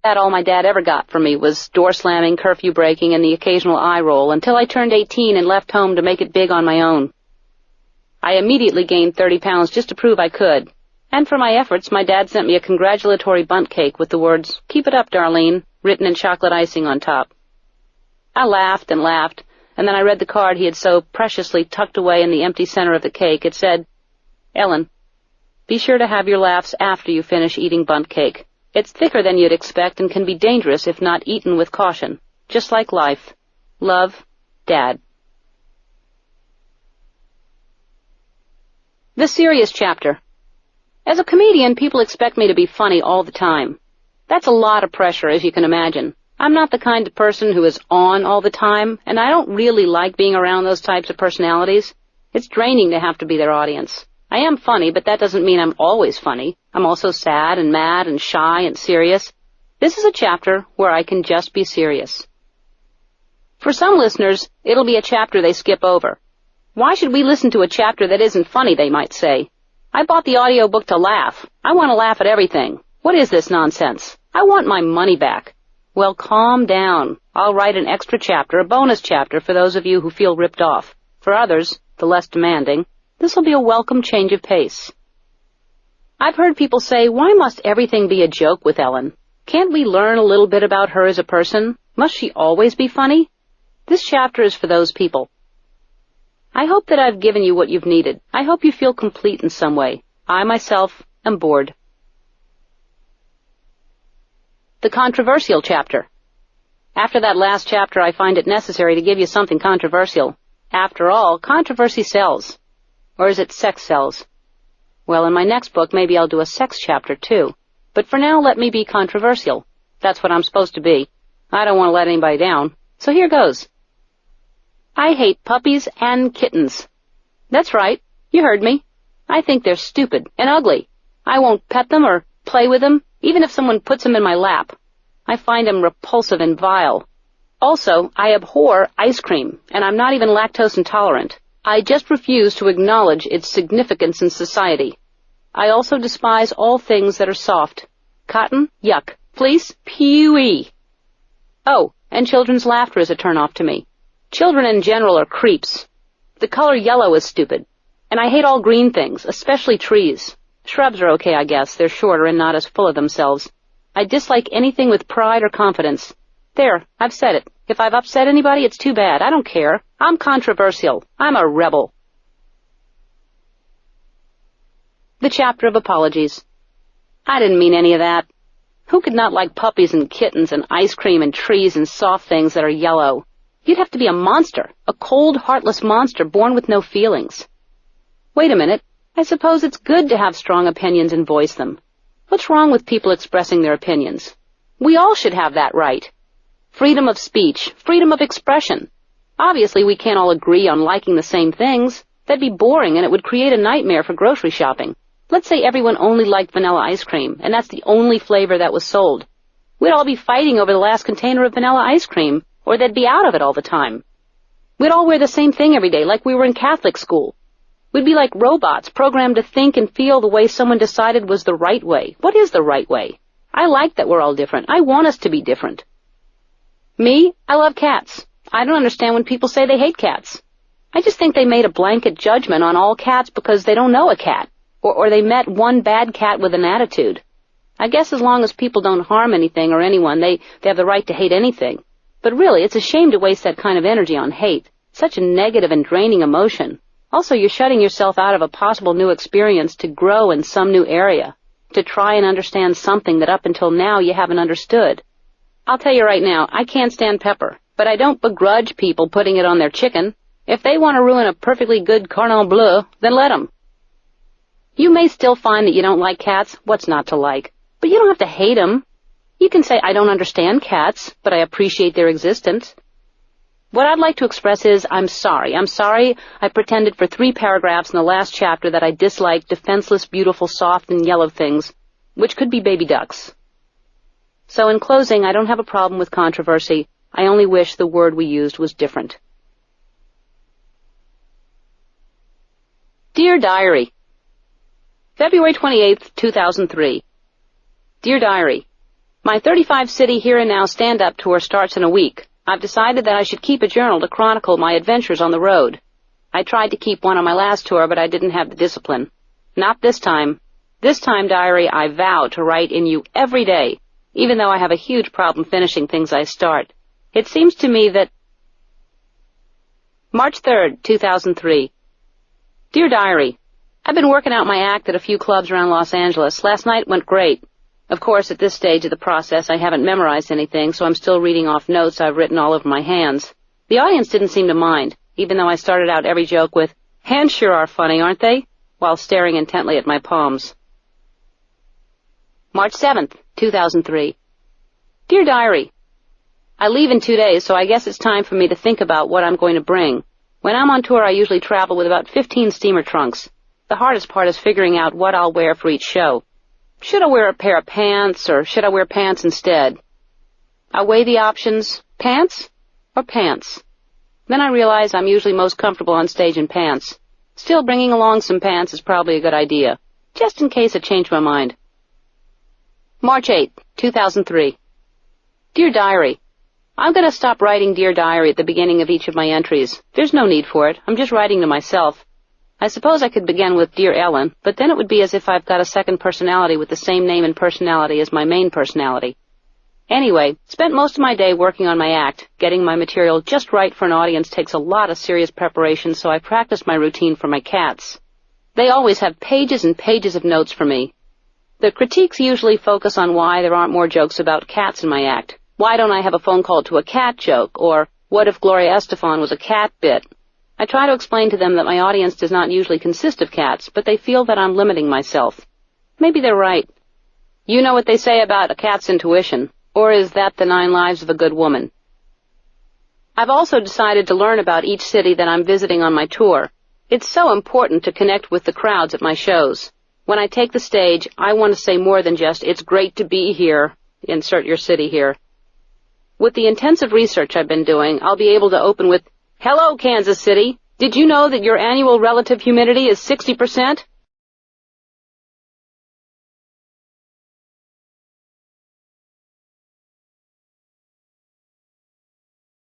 That all my dad ever got from me was door slamming, curfew breaking, and the occasional eye roll until I turned 18 and left home to make it big on my own. I immediately gained 30 pounds just to prove I could, and for my efforts my dad sent me a congratulatory bundt cake with the words, "Keep it up, Darlene," written in chocolate icing on top. I laughed and laughed, and then I read the card he had so preciously tucked away in the empty center of the cake. It said, "Ellen, be sure to have your laughs after you finish eating bundt cake. It's thicker than you'd expect and can be dangerous if not eaten with caution. Just like life. Love, Dad." The serious chapter. As a comedian, people expect me to be funny all the time. That's a lot of pressure, as you can imagine. I'm not the kind of person who is on all the time, and I don't really like being around those types of personalities. It's draining to have to be their audience. I am funny, but that doesn't mean I'm always funny. I'm also sad and mad and shy and serious. This is a chapter where I can just be serious. For some listeners, it'll be a chapter they skip over. Why should we listen to a chapter that isn't funny, they might say. I bought the audiobook to laugh. I want to laugh at everything. What is this nonsense? I want my money back. Well, calm down. I'll write an extra chapter, a bonus chapter, for those of you who feel ripped off. For others, the less demanding, this will be a welcome change of pace. I've heard people say, why must everything be a joke with Ellen? Can't we learn a little bit about her as a person? Must she always be funny? This chapter is for those people. I hope that I've given you what you've needed. I hope you feel complete in some way. I myself am bored. The controversial chapter. After that last chapter, I find it necessary to give you something controversial. After all, controversy sells. Or is it sex sells? Well, in my next book, maybe I'll do a sex chapter, too. But for now, let me be controversial. That's what I'm supposed to be. I don't want to let anybody down. So here goes. I hate puppies and kittens. That's right. You heard me. I think they're stupid and ugly. I won't pet them or play with them, even if someone puts them in my lap. I find them repulsive and vile. Also, I abhor ice cream, and I'm not even lactose intolerant. I just refuse to acknowledge its significance in society. I also despise all things that are soft. Cotton? Yuck. Fleece? Pewee. Oh, and children's laughter is a turn-off to me. Children in general are creeps. The color yellow is stupid. And I hate all green things, especially trees. Shrubs are okay, I guess. They're shorter and not as full of themselves. I dislike anything with pride or confidence. There, I've said it. If I've upset anybody, it's too bad. I don't care. I'm controversial. I'm a rebel. The chapter of apologies. I didn't mean any of that. Who could not like puppies and kittens and ice cream and trees and soft things that are yellow? You'd have to be a monster, a cold, heartless monster born with no feelings. Wait a minute. I suppose it's good to have strong opinions and voice them. What's wrong with people expressing their opinions? We all should have that right. Freedom of speech, freedom of expression. Obviously, we can't all agree on liking the same things. That'd be boring, and it would create a nightmare for grocery shopping. Let's say everyone only liked vanilla ice cream, and that's the only flavor that was sold. We'd all be fighting over the last container of vanilla ice cream, or they'd be out of it all the time. We'd all wear the same thing every day, like we were in Catholic school. We'd be like robots, programmed to think and feel the way someone decided was the right way. What is the right way? I like that we're all different. I want us to be different. Me, I love cats. I don't understand when people say they hate cats. I just think they made a blanket judgment on all cats because they don't know a cat, or they met one bad cat with an attitude. I guess as long as people don't harm anything or anyone, they have the right to hate anything. But really, it's a shame to waste that kind of energy on hate. Such a negative and draining emotion. Also, you're shutting yourself out of a possible new experience to grow in some new area, to try and understand something that up until now you haven't understood. I'll tell you right now, I can't stand pepper, but I don't begrudge people putting it on their chicken. If they want to ruin a perfectly good cordon bleu, then let them. You may still find that you don't like cats. What's not to like? But you don't have to hate them. You can say, I don't understand cats, but I appreciate their existence. What I'd like to express is, I'm sorry. I'm sorry I pretended for 3 paragraphs in the last chapter that I disliked defenseless, beautiful, soft, and yellow things, which could be baby ducks. So in closing, I don't have a problem with controversy. I only wish the word we used was different. Dear Diary, February 28th, 2003. Dear Diary, My 35-city Here and Now stand-up tour starts in a week. I've decided that I should keep a journal to chronicle my adventures on the road. I tried to keep one on my last tour, but I didn't have the discipline. Not this time. This time, diary, I vow to write in you every day, even though I have a huge problem finishing things I start. It seems to me that... March 3rd, 2003. Dear Diary, I've been working out my act at a few clubs around Los Angeles. Last night went great. Of course, at this stage of the process, I haven't memorized anything, so I'm still reading off notes I've written all over my hands. The audience didn't seem to mind, even though I started out every joke with, "Hands sure are funny, aren't they?" while staring intently at my palms. March 7th, 2003. Dear Diary, I leave in 2 days, so I guess it's time for me to think about what I'm going to bring. When I'm on tour, I usually travel with about 15 steamer trunks. The hardest part is figuring out what I'll wear for each show. Should I wear a pair of pants, or should I wear pants instead? I weigh the options, pants or pants. Then I realize I'm usually most comfortable on stage in pants. Still, bringing along some pants is probably a good idea, just in case I change my mind. March 8th, 2003. Dear Diary, I'm going to stop writing Dear Diary at the beginning of each of my entries. There's no need for it. I'm just writing to myself. I suppose I could begin with Dear Ellen, but then it would be as if I've got a second personality with the same name and personality as my main personality. Anyway, spent most of my day working on my act. Getting my material just right for an audience takes a lot of serious preparation, so I practiced my routine for my cats. They always have pages and pages of notes for me. The critiques usually focus on why there aren't more jokes about cats in my act. Why don't I have a phone call to a cat joke? Or, what if Gloria Estefan was a cat bit? I try to explain to them that my audience does not usually consist of cats, but they feel that I'm limiting myself. Maybe they're right. You know what they say about a cat's intuition, or is that the 9 lives of a good woman? I've also decided to learn about each city that I'm visiting on my tour. It's so important to connect with the crowds at my shows. When I take the stage, I want to say more than just, "It's great to be here," insert your city here. With the intensive research I've been doing, I'll be able to open with, "Hello, Kansas City. Did you know that your annual relative humidity is 60%?